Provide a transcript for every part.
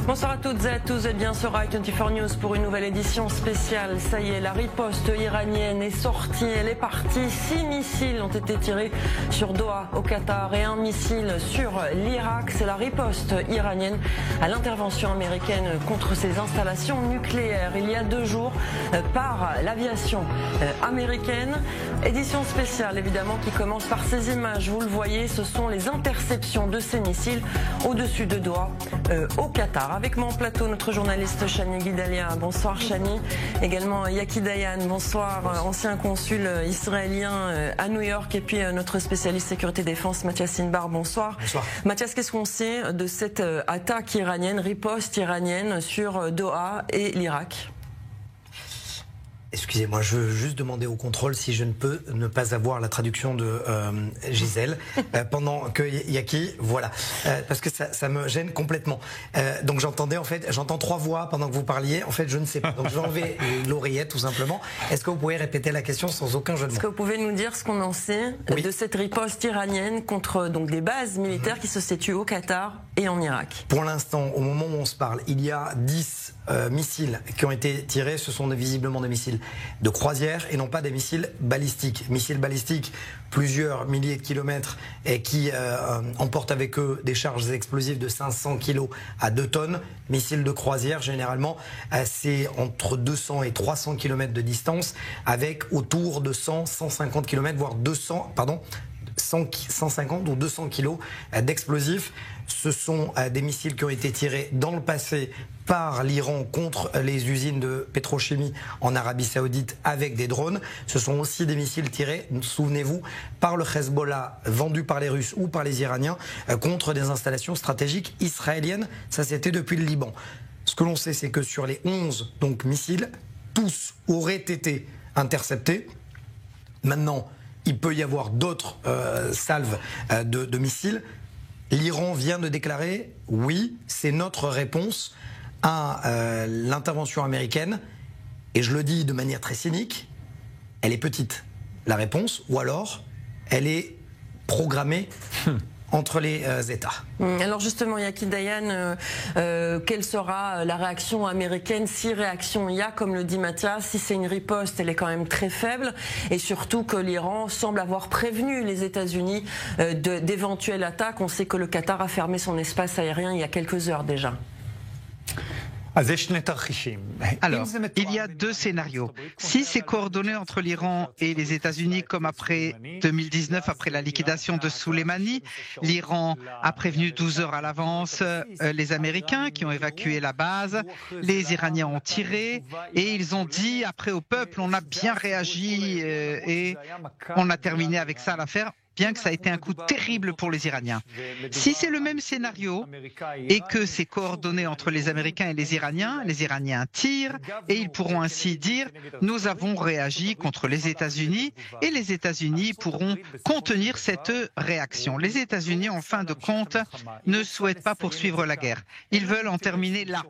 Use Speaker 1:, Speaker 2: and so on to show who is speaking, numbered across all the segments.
Speaker 1: Bonsoir à toutes et à tous et bien sur i24 News pour une nouvelle édition spéciale. Ça y est, la riposte iranienne est sortie, elle est partie. 6 missiles ont été tirés sur Doha au Qatar et un missile sur l'Irak. C'est la riposte iranienne à l'intervention américaine contre ses installations nucléaires il y a 2 jours par l'aviation américaine. Édition spéciale évidemment qui commence par ces images. Vous le voyez, ce sont les interceptions de ces missiles au-dessus de Doha au Qatar. Avec moi en plateau, notre journaliste Chani Guidalia. Bonsoir Chani. Également Yaki Dayan. Bonsoir, ancien consul israélien à New York. Et puis notre spécialiste sécurité défense, Mathias Inbar. Bonsoir.
Speaker 2: Bonsoir.
Speaker 1: Mathias, qu'est-ce qu'on sait de cette attaque iranienne, riposte iranienne sur Doha et l'Irak ?
Speaker 2: Excusez-moi, je veux juste demander au contrôle si je ne peux ne pas avoir la traduction de Gisèle pendant que Yaki, voilà, parce que ça me gêne complètement. Donc j'entends 3 voix pendant que vous parliez. En fait, je ne sais pas. Donc je vais enlever l'oreillette tout simplement. Est-ce que vous pouvez répéter la question sans aucun jeu de mots ?
Speaker 1: Est-ce que vous pouvez nous dire ce qu'on en sait de cette riposte iranienne contre donc des bases militaires qui se situent au Qatar et en Irak ?
Speaker 2: Pour l'instant, au moment où on se parle, il y a 10 missiles qui ont été tirés. Ce sont visiblement des missiles de croisière et non pas des missiles balistiques. Missiles balistiques, plusieurs milliers de kilomètres et qui emportent avec eux des charges explosives de 500 kg à 2 tonnes. Missiles de croisière, généralement, c'est entre 200 et 300 km de distance avec autour de 100, 150 km, voire 150 ou 200 kilos d'explosifs. Ce sont des missiles qui ont été tirés dans le passé par l'Iran contre les usines de pétrochimie en Arabie Saoudite avec des drones. Ce sont aussi des missiles tirés, souvenez-vous, par le Hezbollah, vendus par les Russes ou par les Iraniens contre des installations stratégiques israéliennes. Ça, c'était depuis le Liban. Ce que l'on sait, c'est que sur les 11 missiles, tous auraient été interceptés. Maintenant, il peut y avoir d'autres salves de missiles. L'Iran vient de déclarer, oui, c'est notre réponse à l'intervention américaine. Et je le dis de manière très cynique, elle est petite, la réponse, ou alors elle est programmée entre les États.
Speaker 1: Alors justement, Yaki Dayan, quelle sera la réaction américaine, si réaction il y a, comme le dit Mathias? Si c'est une riposte, elle est quand même très faible, et surtout que l'Iran semble avoir prévenu les États-Unis d'éventuelles attaques. On sait que le Qatar a fermé son espace aérien il y a quelques heures déjà.
Speaker 3: Alors, il y a 2 scénarios. Si c'est coordonné entre l'Iran et les États-Unis, comme après 2019, après la liquidation de Soleimani, l'Iran a prévenu 12 heures à l'avance les Américains qui ont évacué la base, les Iraniens ont tiré et ils ont dit après au peuple, on a bien réagi et on a terminé avec ça l'affaire. Bien que ça a été un coup terrible pour les Iraniens. Si c'est le même scénario et que c'est coordonné entre les Américains et les Iraniens tirent et ils pourront ainsi dire « nous avons réagi contre les États-Unis » et les États-Unis pourront contenir cette réaction. Les États-Unis, en fin de compte, ne souhaitent pas poursuivre la guerre. Ils veulent en terminer là.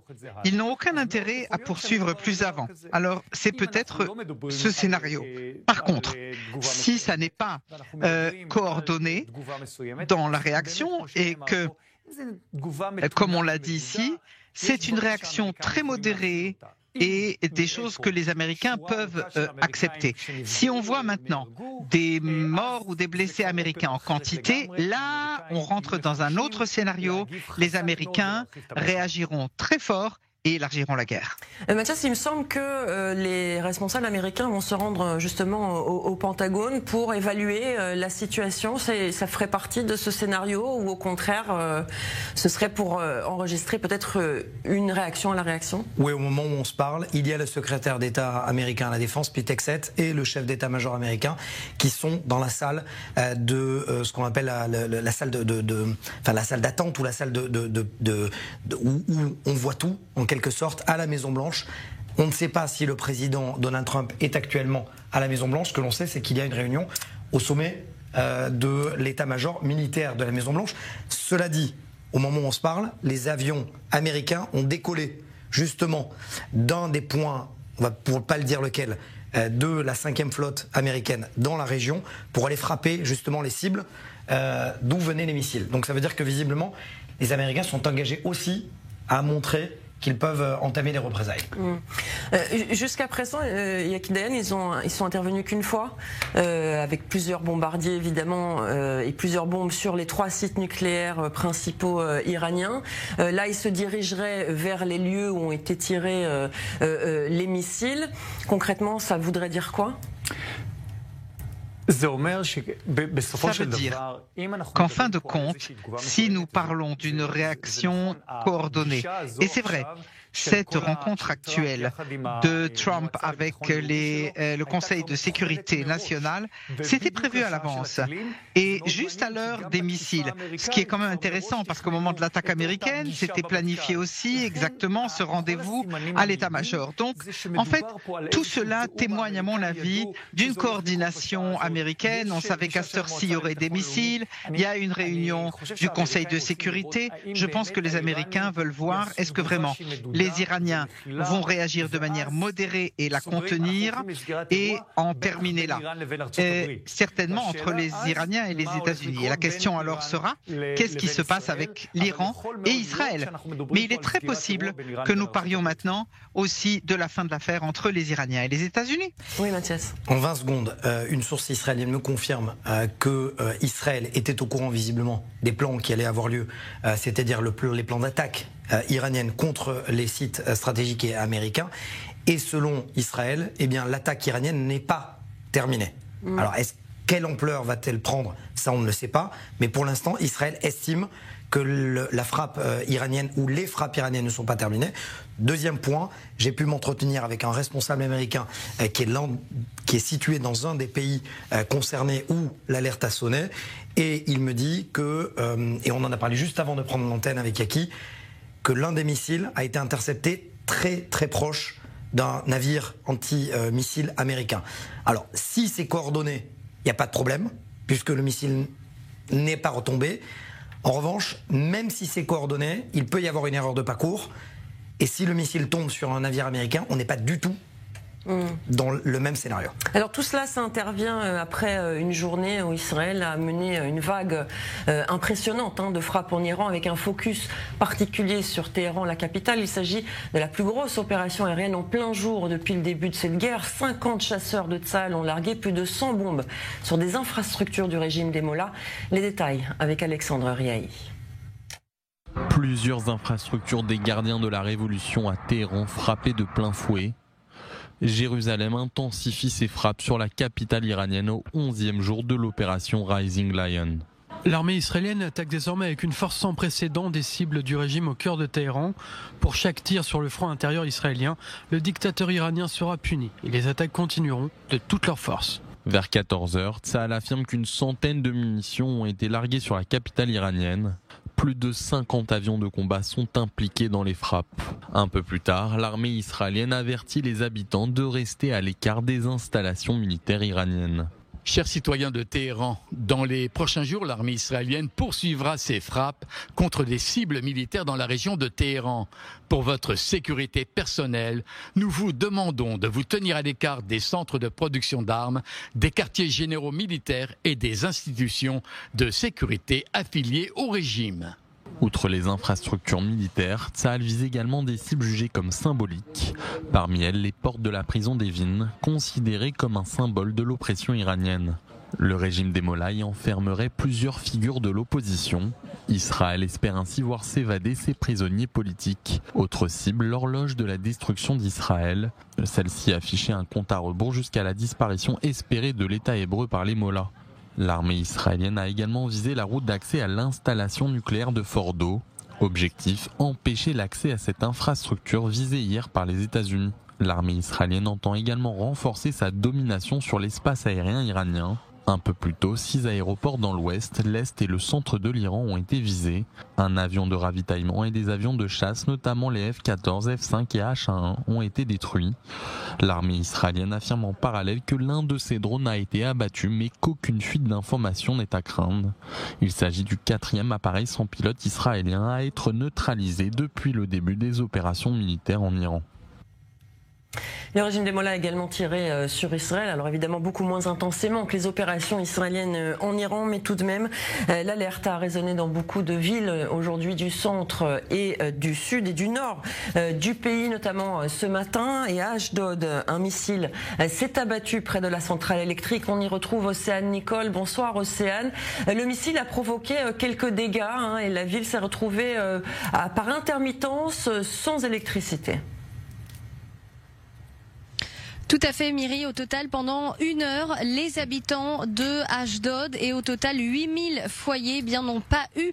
Speaker 3: Ils n'ont aucun intérêt à poursuivre plus avant. Alors, c'est peut-être ce scénario. Par contre, si ça n'est pas coordonné dans la réaction et que, comme on l'a dit ici, c'est une réaction très modérée et des choses que les Américains peuvent accepter. Si on voit maintenant des morts ou des blessés américains en quantité, là, on rentre dans un autre scénario. Les Américains réagiront très fort et élargiront la guerre.
Speaker 1: Mathias, il me semble que les responsables américains vont se rendre justement au Pentagone pour évaluer la situation. Ça ferait partie de ce scénario ou au contraire, ce serait pour enregistrer peut-être une réaction à la réaction?
Speaker 2: Oui, au moment où on se parle, il y a le secrétaire d'État américain à la Défense, Pete Hegseth, et le chef d'état-major américain qui sont dans la salle de ce qu'on appelle la salle la salle d'attente ou la salle où on voit tout, en quelque sorte, à la Maison-Blanche. On ne sait pas si le président Donald Trump est actuellement à la Maison-Blanche. Ce que l'on sait, c'est qu'il y a une réunion au sommet de l'état-major militaire de la Maison-Blanche. Cela dit, au moment où on se parle, les avions américains ont décollé justement d'un des points, pour ne pas le dire lequel, de la 5e flotte américaine dans la région pour aller frapper justement les cibles d'où venaient les missiles. Donc ça veut dire que visiblement, les Américains sont engagés aussi à montrer qu'ils peuvent entamer des représailles.
Speaker 1: Jusqu'à présent, Yaki Dayan, ils sont intervenus qu'une fois, avec plusieurs bombardiers évidemment, et plusieurs bombes sur les 3 sites nucléaires principaux iraniens. Là, ils se dirigeraient vers les lieux où ont été tirés les missiles. Concrètement, ça voudrait dire quoi ?
Speaker 3: Ça veut dire qu'en fin de compte, si nous parlons d'une réaction coordonnée, et c'est vrai, cette rencontre actuelle de Trump avec le Conseil de sécurité nationale, c'était prévu à l'avance. Et juste à l'heure des missiles, ce qui est quand même intéressant parce qu'au moment de l'attaque américaine, c'était planifié aussi exactement ce rendez-vous à l'état-major. Donc, en fait, tout cela témoigne, à mon avis, d'une coordination américaine. On savait qu'à cette heure-ci, il y aurait des missiles. Il y a une réunion du Conseil de sécurité. Je pense que les Américains veulent voir, est-ce que vraiment les Iraniens vont réagir de manière modérée et la contenir et en terminer là. Certainement entre les Iraniens et les États-Unis. Et la question alors sera, qu'est-ce qui se passe avec l'Iran et Israël ? Mais il est très possible que nous parlions maintenant aussi de la fin de l'affaire entre les Iraniens et les États-Unis.
Speaker 1: Oui, Mathias.
Speaker 2: En 20 secondes, une source israélienne me confirme que Israël était au courant visiblement des plans qui allaient avoir lieu, c'est-à-dire les plans d'attaque iranienne contre les sites stratégiques et américains. Et selon Israël, eh bien, l'attaque iranienne n'est pas terminée. Alors, quelle ampleur va-t-elle prendre ? Ça, on ne le sait pas. Mais pour l'instant, Israël estime que la frappe iranienne ou les frappes iraniennes ne sont pas terminées. Deuxième point, j'ai pu m'entretenir avec un responsable américain qui est situé dans un des pays concernés où l'alerte a sonné. Et il me dit que, et on en a parlé juste avant de prendre l'antenne avec Yaki, que l'un des missiles a été intercepté très très proche d'un navire anti-missile américain. Alors, si c'est coordonné, il n'y a pas de problème, puisque le missile n'est pas retombé. En revanche, même si c'est coordonné, il peut y avoir une erreur de parcours. Et si le missile tombe sur un navire américain, on n'est pas du tout dans le même scénario.
Speaker 1: Alors tout cela, ça intervient après une journée où Israël a mené une vague impressionnante de frappes en Iran avec un focus particulier sur Téhéran, la capitale. Il s'agit de la plus grosse opération aérienne en plein jour depuis le début de cette guerre. 50 chasseurs de Tsahal ont largué plus de 100 bombes sur des infrastructures du régime des Mollahs. Les détails avec Alexandre Riahi.
Speaker 4: Plusieurs infrastructures des gardiens de la révolution à Téhéran frappées de plein fouet. Jérusalem intensifie ses frappes sur la capitale iranienne au 11e jour de l'opération Rising Lion.
Speaker 5: L'armée israélienne attaque désormais avec une force sans précédent des cibles du régime au cœur de Téhéran. Pour chaque tir sur le front intérieur israélien, le dictateur iranien sera puni et les attaques continueront de toute leur force.
Speaker 4: Vers 14h, Tsahal affirme qu'une centaine de munitions ont été larguées sur la capitale iranienne. Plus de 50 avions de combat sont impliqués dans les frappes. Un peu plus tard, l'armée israélienne avertit les habitants de rester à l'écart des installations militaires iraniennes.
Speaker 6: Chers citoyens de Téhéran, dans les prochains jours, l'armée israélienne poursuivra ses frappes contre des cibles militaires dans la région de Téhéran. Pour votre sécurité personnelle, nous vous demandons de vous tenir à l'écart des centres de production d'armes, des quartiers généraux militaires et des institutions de sécurité affiliées au régime.
Speaker 4: Outre les infrastructures militaires, Tsahal vise également des cibles jugées comme symboliques. Parmi elles, les portes de la prison d'Evin, considérées comme un symbole de l'oppression iranienne. Le régime des Mollahs y enfermerait plusieurs figures de l'opposition. Israël espère ainsi voir s'évader ses prisonniers politiques. Autre cible, l'horloge de la destruction d'Israël. Celle-ci affichait un compte à rebours jusqu'à la disparition espérée de l'État hébreu par les Mollahs. L'armée israélienne a également visé la route d'accès à l'installation nucléaire de Fordo. Objectif, empêcher l'accès à cette infrastructure visée hier par les États-Unis. L'armée israélienne entend également renforcer sa domination sur l'espace aérien iranien. Un peu plus tôt, 6 aéroports dans l'ouest, l'est et le centre de l'Iran ont été visés. Un avion de ravitaillement et des avions de chasse, notamment les F-14, F-5 et H-1 ont été détruits. L'armée israélienne affirme en parallèle que l'un de ces drones a été abattu, mais qu'aucune fuite d'informations n'est à craindre. Il s'agit du 4e appareil sans pilote israélien à être neutralisé depuis le début des opérations militaires en Iran.
Speaker 1: Le régime des Mollahs a également tiré sur Israël, alors évidemment beaucoup moins intensément que les opérations israéliennes en Iran, mais tout de même l'alerte a résonné dans beaucoup de villes aujourd'hui du centre et du sud et du nord du pays, notamment ce matin. Et à Ashdod, un missile s'est abattu près de la centrale électrique. On y retrouve Océane Nicole. Bonsoir Océane. Le missile a provoqué quelques dégâts et la ville s'est retrouvée par intermittence sans électricité.
Speaker 7: Tout à fait, Myri. Au total, pendant 1 heure, les habitants de Ashdod et au total 8000 foyers n'ont pas eu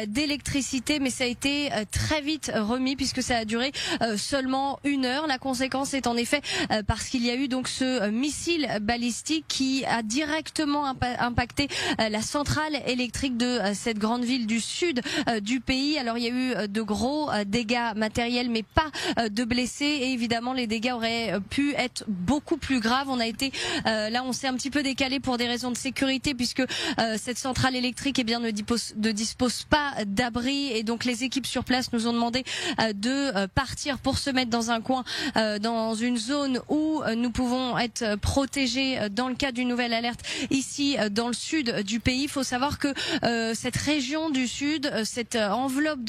Speaker 7: d'électricité, mais ça a été très vite remis puisque ça a duré seulement 1 heure. La conséquence est en effet parce qu'il y a eu donc ce missile balistique qui a directement impacté la centrale électrique de cette grande ville du sud du pays. Alors il y a eu de gros dégâts matériels, mais pas de blessés, et évidemment les dégâts auraient pu être beaucoup plus grave. On a été là, on s'est un petit peu décalé pour des raisons de sécurité puisque cette centrale électrique ne dispose pas d'abri, et donc les équipes sur place nous ont demandé de partir pour se mettre dans un coin, dans une zone où nous pouvons être protégés dans le cas d'une nouvelle alerte ici dans le sud du pays. Il faut savoir que cette région du sud, cette enveloppe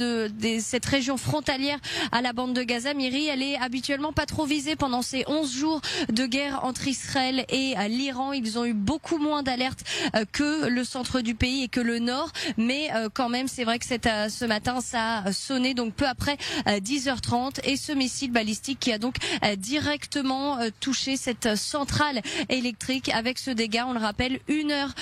Speaker 7: cette région frontalière à la bande de Gaza, Myri, elle est habituellement pas trop visée pendant ces 11 jours de guerre entre Israël et l'Iran. Ils ont eu beaucoup moins d'alertes que le centre du pays et que le nord, mais quand même c'est vrai que ce matin ça a sonné donc peu après 10h30, et ce missile balistique qui a donc directement touché cette centrale électrique avec ce dégât. On le rappelle, 1 heure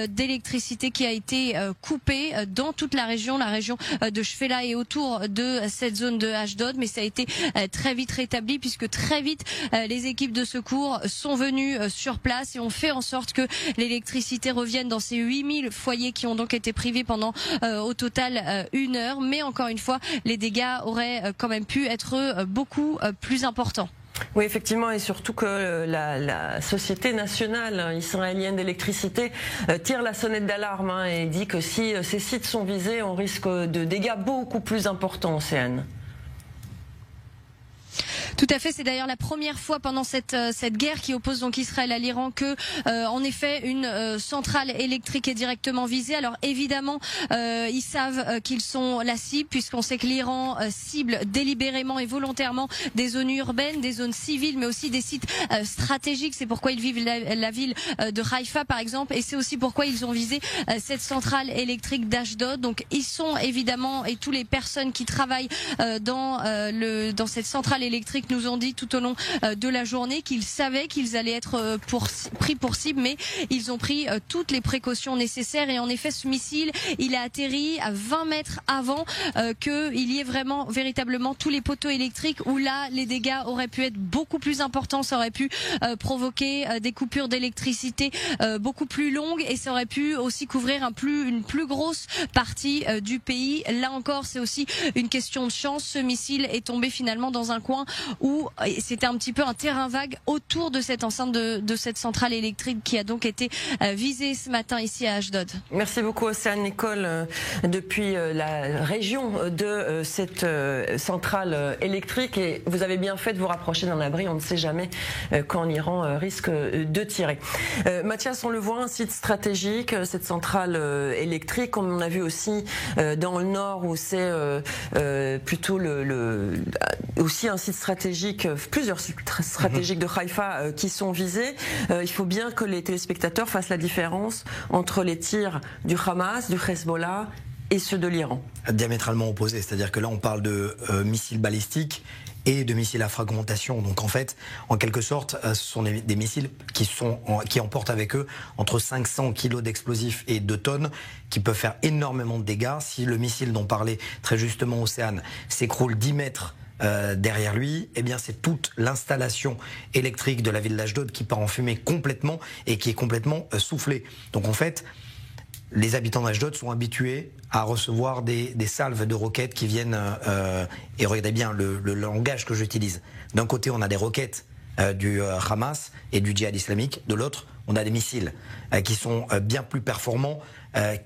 Speaker 7: d'électricité qui a été coupée dans toute la région de Shfela et autour de cette zone de Ashdod, mais ça a été très vite rétabli puisque très vite les équipes de secours sont venus sur place et ont fait en sorte que l'électricité revienne dans ces 8000 foyers qui ont donc été privés pendant au total 1 heure. Mais encore une fois, les dégâts auraient quand même pu être beaucoup plus importants.
Speaker 1: Oui, effectivement, et surtout que la Société nationale israélienne d'électricité tire la sonnette d'alarme et dit que si ces sites sont visés, on risque de dégâts beaucoup plus importants, Océane.
Speaker 7: Tout à fait, c'est d'ailleurs la première fois pendant cette guerre qui oppose donc Israël à l'Iran que, en effet, une centrale électrique est directement visée. Alors évidemment, ils savent qu'ils sont la cible, puisqu'on sait que l'Iran cible délibérément et volontairement des zones urbaines, des zones civiles, mais aussi des sites stratégiques. C'est pourquoi ils visent la ville de Haïfa, par exemple, et c'est aussi pourquoi ils ont visé cette centrale électrique d'Ashdod. Donc ils sont évidemment, et toutes les personnes qui travaillent dans cette centrale électrique nous ont dit tout au long de la journée qu'ils savaient qu'ils allaient être pris pour cible, mais ils ont pris toutes les précautions nécessaires. Et en effet, ce missile, il a atterri à 20 mètres avant qu'il y ait véritablement tous les poteaux électriques, où là, les dégâts auraient pu être beaucoup plus importants. Ça aurait pu provoquer des coupures d'électricité beaucoup plus longues, et ça aurait pu aussi couvrir une plus grosse partie du pays. Là encore, c'est aussi une question de chance. Ce missile est tombé finalement dans un coin où c'était un petit peu un terrain vague autour de cette enceinte de cette centrale électrique qui a donc été visée ce matin ici à Ashdod.
Speaker 1: Merci beaucoup Océane Nicole depuis la région de cette centrale électrique, et vous avez bien fait de vous rapprocher d'un abri, on ne sait jamais quand l'Iran risque de tirer. Mathias, on le voit, un site stratégique, cette centrale électrique, comme on a vu aussi dans le nord où c'est plutôt aussi un site stratégique, plusieurs sites stratégiques de Haïfa qui sont visés. Il faut bien que les téléspectateurs fassent la différence entre les tirs du Hamas, du Hezbollah et ceux de l'Iran.
Speaker 2: Diamétralement opposés, c'est-à-dire que là on parle de missiles balistiques et de missiles à fragmentation. Donc en fait, en quelque sorte, ce sont des missiles qui emportent avec eux entre 500 kilos d'explosifs et 2 tonnes, qui peuvent faire énormément de dégâts. Si le missile dont parlait très justement Océane s'écroule 10 mètres derrière lui, eh bien c'est toute l'installation électrique de la ville d'Ashdod qui part en fumée complètement et qui est complètement soufflée. Donc en fait, les habitants d'Ashdod sont habitués à recevoir des salves de roquettes qui viennent, et regardez bien le langage que j'utilise. D'un côté, on a des roquettes du Hamas et du djihad islamique. De l'autre, on a des missiles qui sont bien plus performants,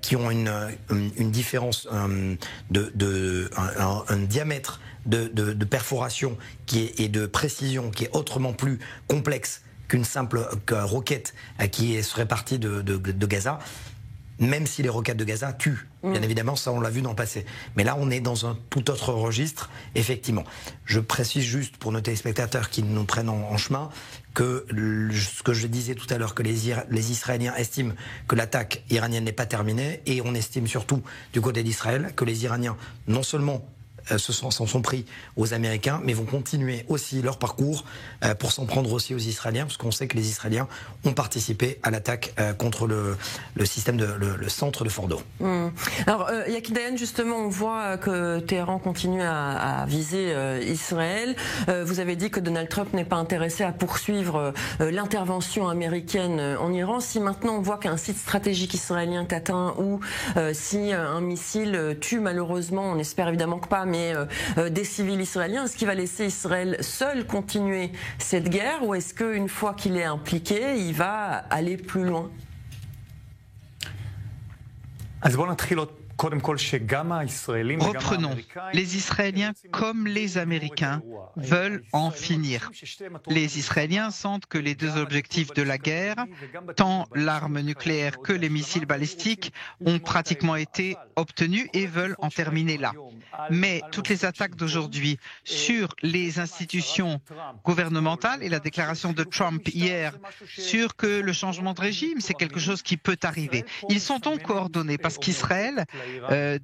Speaker 2: qui ont une différence, un diamètre de perforation et de précision qui est autrement plus complexe qu'une simple roquette qui serait partie de Gaza. Même si les roquettes de Gaza tuent, bien évidemment, ça on l'a vu dans le passé. Mais là, on est dans un tout autre registre, effectivement. Je précise juste pour nos téléspectateurs qui nous prennent en chemin que ce que je disais tout à l'heure, que les Israéliens estiment que l'attaque iranienne n'est pas terminée, et on estime surtout du côté d'Israël que les Iraniens, non seulement s'en sont pris aux Américains, mais vont continuer aussi leur parcours pour s'en prendre aussi aux Israéliens, parce qu'on sait que les Israéliens ont participé à l'attaque contre le système le centre de Fordo.
Speaker 1: Alors, Yaki Dayan, justement, on voit que Téhéran continue à viser Israël. Vous avez dit que Donald Trump n'est pas intéressé à poursuivre l'intervention américaine en Iran. Si maintenant on voit qu'un site stratégique israélien est atteint, ou si un missile tue, malheureusement, on espère évidemment que pas, mais des civils israéliens, est-ce qu'il va laisser Israël seul continuer cette guerre, ou est-ce qu'une fois qu'il est impliqué, il va aller plus loin?
Speaker 3: Reprenons. Les Israéliens comme les Américains veulent en finir. Les Israéliens sentent que les deux objectifs de la guerre, tant l'arme nucléaire que les missiles balistiques, ont pratiquement été obtenus et veulent en terminer là. Mais toutes les attaques d'aujourd'hui sur les institutions gouvernementales et la déclaration de Trump hier sur que le changement de régime, c'est quelque chose qui peut arriver. Ils sont donc coordonnés parce qu'Israël,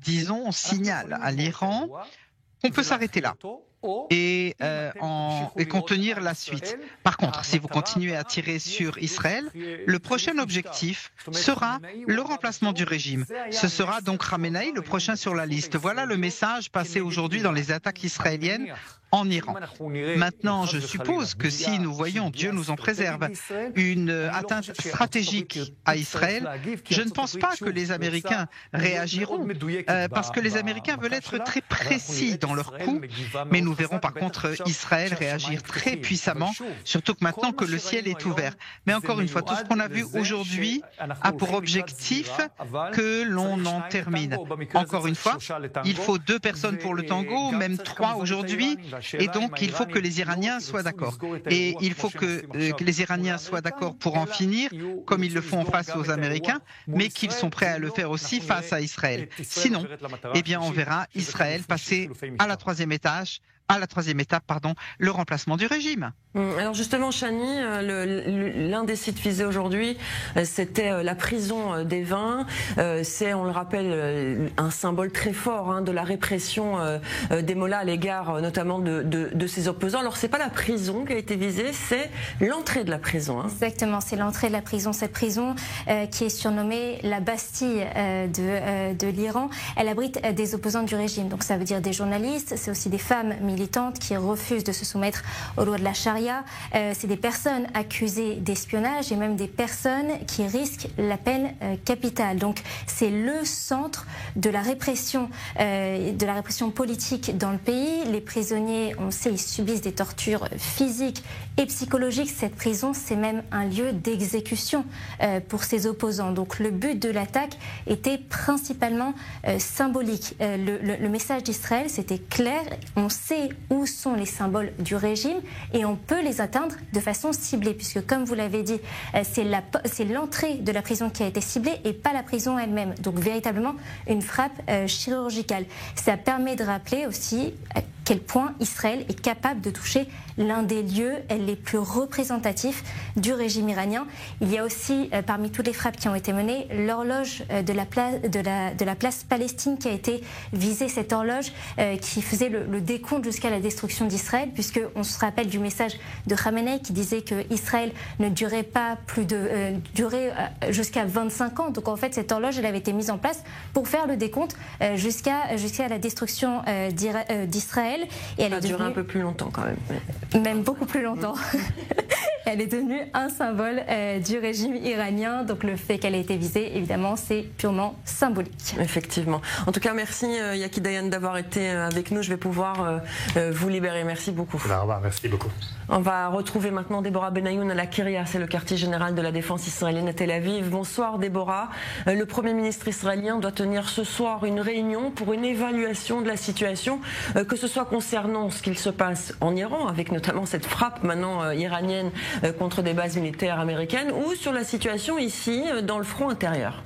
Speaker 3: disons, signale à l'Iran qu'on peut s'arrêter là et contenir la suite. Par contre, si vous continuez à tirer sur Israël, le prochain objectif sera le remplacement du régime. Ce sera donc Khamenei, le prochain sur la liste. Voilà le message passé aujourd'hui dans les attaques israéliennes en Iran. Maintenant, je suppose que si nous voyons, Dieu nous en préserve, une atteinte stratégique à Israël, je ne pense pas que les Américains réagiront, parce que les Américains veulent être très précis dans leurs coups, mais nous verrons par contre Israël réagir très puissamment, surtout que maintenant que le ciel est ouvert. Mais encore une fois, tout ce qu'on a vu aujourd'hui a pour objectif que l'on en termine. Encore une fois, il faut 2 personnes pour le tango, même 3 aujourd'hui. Et donc, il faut que les Iraniens soient d'accord. Et il faut que les Iraniens soient d'accord pour en finir, comme ils le font face aux Américains, mais qu'ils sont prêts à le faire aussi face à Israël. Sinon, eh bien, on verra Israël passer à la troisième étape, le remplacement du régime.
Speaker 1: Alors justement, Chani, l'un des sites visés aujourd'hui, c'était la prison d'Evin. C'est, on le rappelle, un symbole très fort de la répression des mollahs à l'égard notamment de ses opposants. Alors c'est pas la prison qui a été visée, c'est l'entrée de la prison.
Speaker 8: Exactement, c'est l'entrée de la prison. Cette prison qui est surnommée la Bastille de l'Iran, elle abrite des opposants du régime. Donc ça veut dire des journalistes, c'est aussi des femmes militantes qui refusent de se soumettre aux lois de la charia. C'est des personnes accusées d'espionnage et même des personnes qui risquent la peine capitale. Donc c'est le centre de la répression politique dans le pays. Les prisonniers, on sait, ils subissent des tortures physiques et psychologiques. Cette prison, c'est même un lieu d'exécution pour ses opposants. Donc le but de l'attaque était principalement symbolique. Le message d'Israël, c'était clair. On sait où sont les symboles du régime et on peut les atteindre de façon ciblée, puisque comme vous l'avez dit, c'est l'entrée de la prison qui a été ciblée et pas la prison elle-même. Donc véritablement une frappe chirurgicale. Ça permet de rappeler aussi à quel point Israël est capable de toucher l'un des lieux les plus représentatifs du régime iranien. Il y a aussi, parmi toutes les frappes qui ont été menées, l'horloge de la place Palestine qui a été visée, cette horloge qui faisait le décompte jusqu'à la destruction d'Israël, puisqu'on se rappelle du message de Khamenei qui disait que Israël ne durait pas durer jusqu'à 25 ans. Donc en fait, cette horloge, elle avait été mise en place pour faire le décompte jusqu'à la destruction d'Israël.
Speaker 1: Et elle a duré un peu plus longtemps quand même.
Speaker 8: Même beaucoup plus longtemps. elle est devenue un symbole du régime iranien. Donc le fait qu'elle ait été visée, évidemment, c'est purement symbolique.
Speaker 1: Effectivement. En tout cas, merci Yaki Dayan d'avoir été avec nous. Je vais pouvoir vous libérer. Merci beaucoup.
Speaker 9: Merci beaucoup.
Speaker 1: On va retrouver maintenant Déborah Benayoun à la Kiria, c'est le quartier général de la défense israélienne à Tel Aviv. Bonsoir Déborah. Le Premier ministre israélien doit tenir ce soir une réunion pour une évaluation de la situation, que ce soit concernant ce qu'il se passe en Iran, avec notamment cette frappe maintenant iranienne contre des bases militaires américaines, ou sur la situation ici, dans le front intérieur.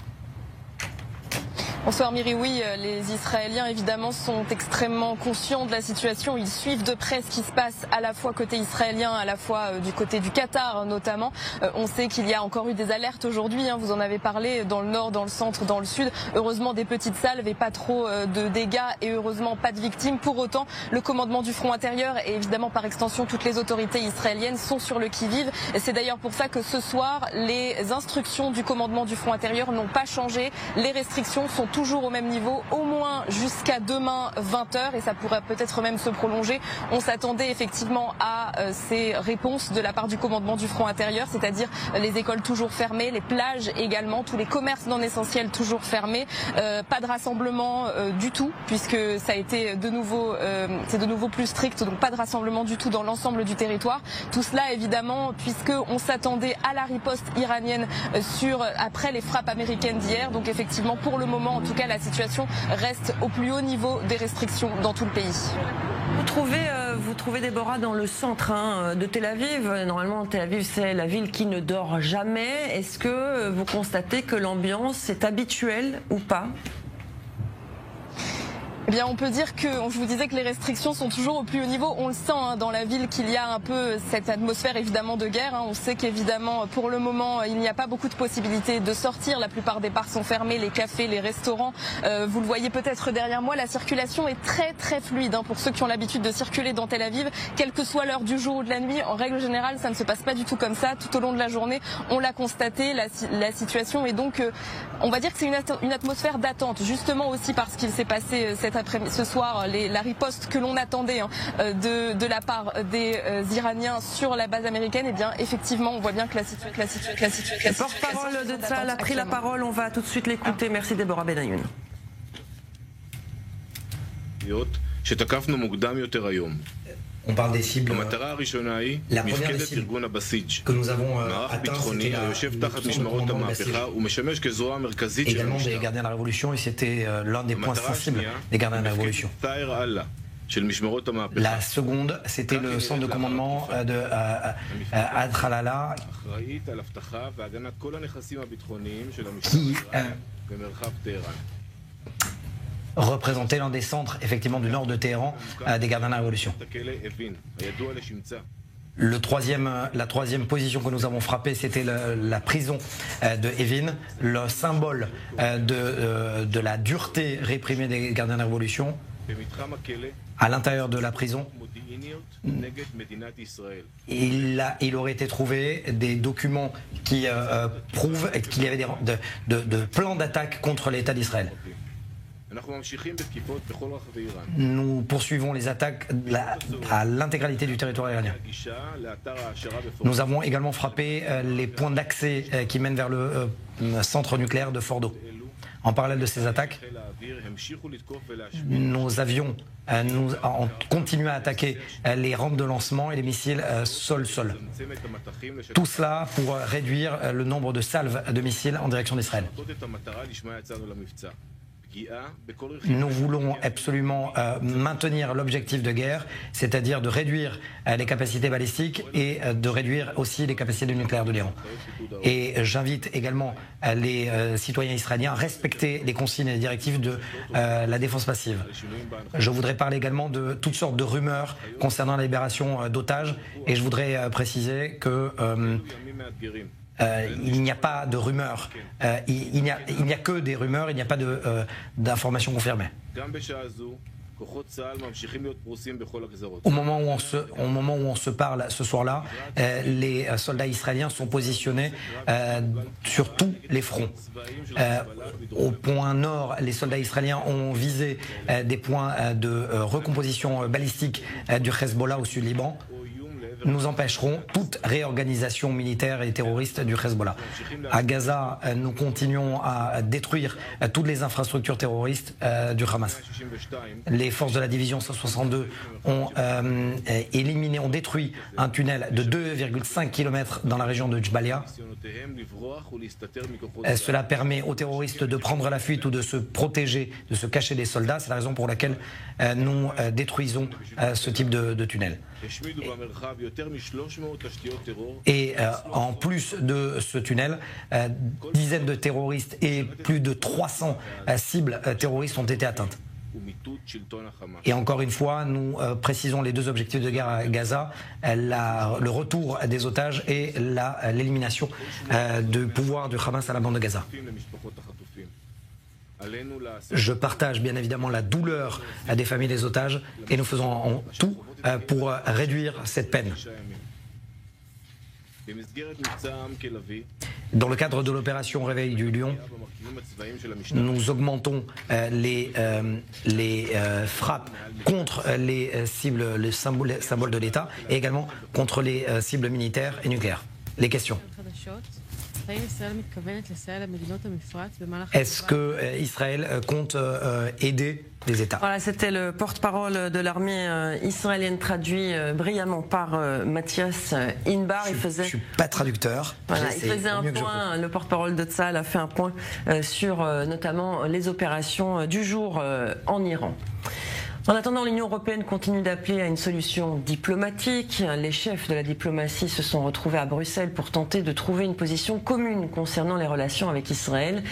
Speaker 10: Bonsoir Myri, oui, les Israéliens évidemment sont extrêmement conscients de la situation, ils suivent de près ce qui se passe à la fois côté israélien, à la fois du côté du Qatar notamment. On sait qu'il y a encore eu des alertes aujourd'hui, vous en avez parlé, dans le nord, dans le centre, dans le sud. Heureusement des petites salves et pas trop de dégâts et heureusement pas de victimes. Pour autant, le commandement du front intérieur et évidemment par extension toutes les autorités israéliennes sont sur le qui-vive. C'est d'ailleurs pour ça que ce soir, les instructions du commandement du front intérieur n'ont pas changé. Les restrictions sont toujours au même niveau, au moins jusqu'à demain 20h et ça pourrait peut-être même se prolonger. On s'attendait effectivement à ces réponses de la part du commandement du front intérieur, c'est-à-dire les écoles toujours fermées, les plages également, tous les commerces non essentiels toujours fermés, pas de rassemblement du tout puisque ça a été de nouveau, c'est de nouveau plus strict, donc pas de rassemblement du tout dans l'ensemble du territoire. Tout cela évidemment puisque on s'attendait à la riposte iranienne après les frappes américaines d'hier, donc effectivement pour le moment en tout cas la situation reste au plus haut niveau des restrictions dans tout le pays.
Speaker 1: Vous trouvez Déborah dans le centre de Tel Aviv. Normalement Tel Aviv c'est la ville qui ne dort jamais. Est-ce que vous constatez que l'ambiance est habituelle ou pas ?
Speaker 10: Eh bien, on peut dire que, je vous disais que les restrictions sont toujours au plus haut niveau. On le sent dans la ville qu'il y a un peu cette atmosphère évidemment de guerre. On sait qu'évidemment, pour le moment, il n'y a pas beaucoup de possibilités de sortir. La plupart des parcs sont fermés, les cafés, les restaurants. Vous le voyez peut-être derrière moi, la circulation est très très fluide. Pour ceux qui ont l'habitude de circuler dans Tel Aviv, quelle que soit l'heure du jour ou de la nuit, en règle générale, ça ne se passe pas du tout comme ça. Tout au long de la journée, on l'a constaté, la situation est donc, on va dire que c'est une atmosphère d'attente, justement aussi parce qu'il s'est passé ce soir la riposte que l'on attendait de la part des Iraniens sur la base américaine. Et bien effectivement on voit bien que la situation.
Speaker 1: Le porte-parole de Tsahal a pris la parole, on va tout de suite l'écouter. Merci Déborah Benayoun.
Speaker 2: On parle des cibles. La première des cibles que nous avons atteint, c'était également des gardiens de la Révolution et c'était l'un des points sensibles des gardiens de la Révolution. La seconde, c'était le centre de commandement de Ad-Khalala qui représentait l'un des centres effectivement du nord de Téhéran des gardiens de la Révolution. La troisième position que nous avons frappée, c'était la prison de Evin, le symbole de la dureté réprimée des gardiens de la Révolution. À l'intérieur de la prison, il aurait été trouvé des documents qui prouvent qu'il y avait de plans d'attaque contre l'État d'Israël. Nous poursuivons les attaques à l'intégralité du territoire iranien. Nous avons également frappé les points d'accès qui mènent vers le centre nucléaire de Fordo. En parallèle de ces attaques, nous continué à attaquer les rampes de lancement et les missiles sol-sol. Tout cela pour réduire le nombre de salves de missiles en direction d'Israël. Nous voulons absolument maintenir l'objectif de guerre, c'est-à-dire de réduire les capacités balistiques et de réduire aussi les capacités nucléaires de l'Iran. Et j'invite également les citoyens israéliens à respecter les consignes et les directives de la défense passive. Je voudrais parler également de toutes sortes de rumeurs concernant la libération d'otages et je voudrais préciser que il n'y a pas de rumeurs, il n'y a que des rumeurs, il n'y a pas d'informations confirmées. Au moment où on se parle ce soir-là, les soldats israéliens sont positionnés sur tous les fronts. Au point nord, les soldats israéliens ont visé des points de recomposition balistique du Hezbollah au sud Liban. nous empêcherons toute réorganisation militaire et terroriste du Hezbollah. À Gaza, nous continuons à détruire toutes les infrastructures terroristes du Hamas. Les forces de la division 162 ont détruit un tunnel de 2,5 km dans la région de Jabalia. Cela permet aux terroristes de prendre la fuite ou de se protéger, de se cacher des soldats. C'est la raison pour laquelle nous détruisons ce type de tunnel. Et en plus de ce tunnel, dizaines de terroristes et plus de 300 cibles terroristes ont été atteintes. Et encore une fois, nous précisons les deux objectifs de guerre à Gaza, le retour des otages et l'élimination du pouvoir du Hamas à la bande de Gaza. Je partage bien évidemment la douleur des familles des otages et nous faisons tout pour réduire cette peine. Dans le cadre de l'opération Réveil du Lion, nous augmentons les frappes contre les cibles, les symboles de l'État et également contre les cibles militaires et nucléaires. Les questions. Est-ce que Israël compte aider les États?
Speaker 1: Voilà, c'était le porte-parole de l'armée israélienne traduit brillamment par Mathias Inbar.
Speaker 2: Je ne suis pas traducteur.
Speaker 1: Voilà, il faisait un point, le porte-parole de Tsahal a fait un point sur notamment les opérations du jour en Iran. En attendant, l'Union européenne continue d'appeler à une solution diplomatique. Les chefs de la diplomatie se sont retrouvés à Bruxelles pour tenter de trouver une position commune concernant les relations avec Israël.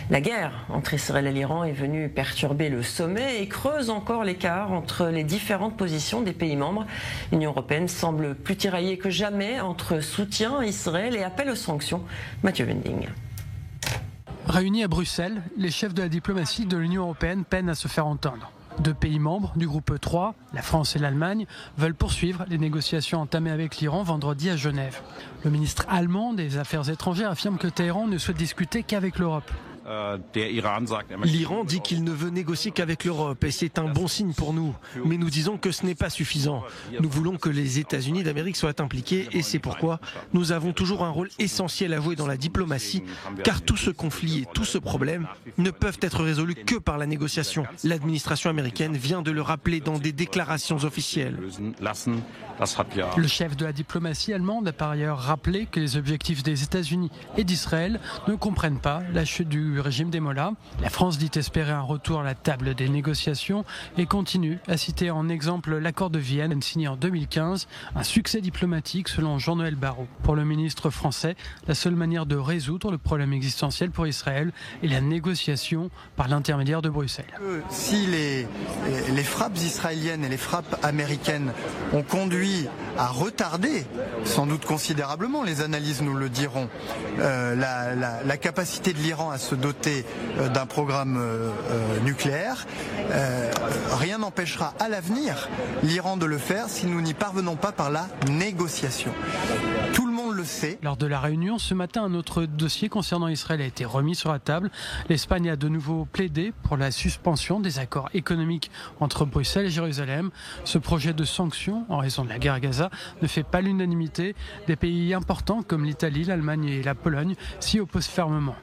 Speaker 1: La guerre entre Israël et l'Iran est venue perturber le sommet et creuse encore l'écart entre les différentes positions des pays membres. L'Union européenne semble plus tiraillée que jamais entre soutien à Israël et appel aux sanctions. Mathieu Wending.
Speaker 5: Réunis à Bruxelles, les chefs de la diplomatie de l'Union européenne peinent à se faire entendre. Deux pays membres du groupe 3, la France et l'Allemagne, veulent poursuivre les négociations entamées avec l'Iran vendredi à Genève. Le ministre allemand des Affaires étrangères affirme que Téhéran ne souhaite discuter qu'avec l'Europe.
Speaker 9: L'Iran dit qu'il ne veut négocier qu'avec l'Europe et c'est un bon signe pour nous. Mais nous disons que ce n'est pas suffisant. Nous voulons que les États-Unis d'Amérique soient impliqués et c'est pourquoi nous avons toujours un rôle essentiel à jouer dans la diplomatie, car tout ce conflit et tout ce problème ne peuvent être résolus que par la négociation. L'administration américaine vient de le rappeler dans des déclarations officielles.
Speaker 5: Le chef de la diplomatie allemande a par ailleurs rappelé que les objectifs des États-Unis et d'Israël ne comprennent pas la chute du régime des Mollahs. La France dit espérer un retour à la table des négociations et continue à citer en exemple l'accord de Vienne signé en 2015, un succès diplomatique selon Jean-Noël Barrot. Pour le ministre français, la seule manière de résoudre le problème existentiel pour Israël est la négociation par l'intermédiaire de Bruxelles.
Speaker 11: Si les frappes israéliennes et les frappes américaines ont conduit à retarder, sans doute considérablement, les analyses nous le diront, la capacité de l'Iran à se doter d'un programme nucléaire, rien n'empêchera à l'avenir l'Iran de le faire si nous n'y parvenons pas par la négociation. Tout le monde le sait.
Speaker 5: Lors de la réunion, ce matin, un autre dossier concernant Israël a été remis sur la table. L'Espagne a de nouveau plaidé pour la suspension des accords économiques entre Bruxelles et Jérusalem. Ce projet de sanctions, en raison de la guerre à Gaza, ne fait pas l'unanimité. Des pays importants comme l'Italie, l'Allemagne et la Pologne s'y opposent fermement.